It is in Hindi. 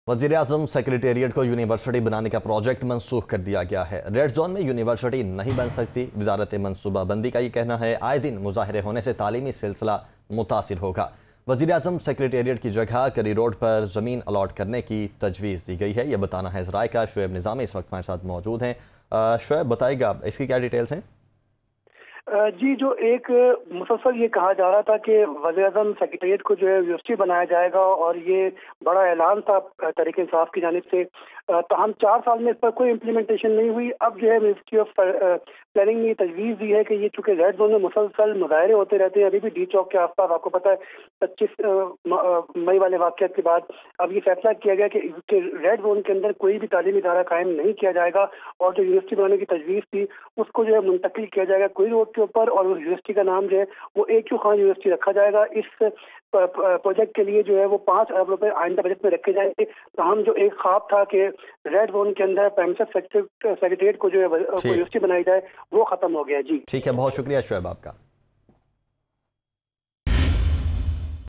वज़ीर-ए-आज़म सेक्रेटेरिएट को यूनिवर्सिटी बनाने का प्रोजेक्ट मनसूख कर दिया गया है। रेड जोन में यूनिवर्सिटी नहीं बन सकती। वजारत मनसूबाबंदी का ये कहना है। आए दिन मुजाहरे होने से तालीमी सिलसिला मुतासिर होगा। वज़ीर-ए-आज़म सेक्रेटेरिएट की जगह करी रोड पर ज़मीन अलॉट करने की तजवीज़ दी गई है। यह बताना है ज़राए का। शुएब निज़ामी इस वक्त हमारे साथ मौजूद हैं। शुएब, बताएगा इसकी क्या डिटेल्स हैं? जी, जो एक मुसलसल ये कहा जा रहा था कि वज़ीर-ए-आज़म सेक्रेटेरिएट को जो है यूनिवर्सिटी बनाया जाएगा और ये बड़ा ऐलान था तहरीक-ए-इंसाफ की जानिब से। ताहम 4 साल में इस पर कोई इम्प्लीमेंटेशन नहीं हुई। अब जो है मिनिस्ट्री ऑफ प्लानिंग ने ये तजवीज़ दी है कि ये चूँकि रेड जोन में मुसलसल मुज़ाहरे होते रहते हैं, अभी भी डी चौक के आस-पास आपको पता है 25 मई वाले वाक़यात के बाद अब ये फैसला किया गया कि रेड जोन के अंदर कोई भी तालीमी इदारा कायम नहीं किया जाएगा और जो यूनिवर्सिटी बनाने की तजवीज़ थी उसको जो है मुंतकिल किया जाएगा कोई रोड के ऊपर और उस यूनिवर्सिटी का नाम जो है वो AQ खान यूनिवर्सिटी रखा जाएगा। इस प्रोजेक्ट के लिए जो है वो 5 अरब रुपए आइंदा बजट में रखे जाएंगे। तो हम जो एक ख्वाब था कि रेड जोन के अंदर प्रेमिसेस सेक्रेटेरिएट को जो है यूनिवर्सिटी बनाई जाए वो खत्म हो गया। जी ठीक है, बहुत शुक्रिया शुएब आपका।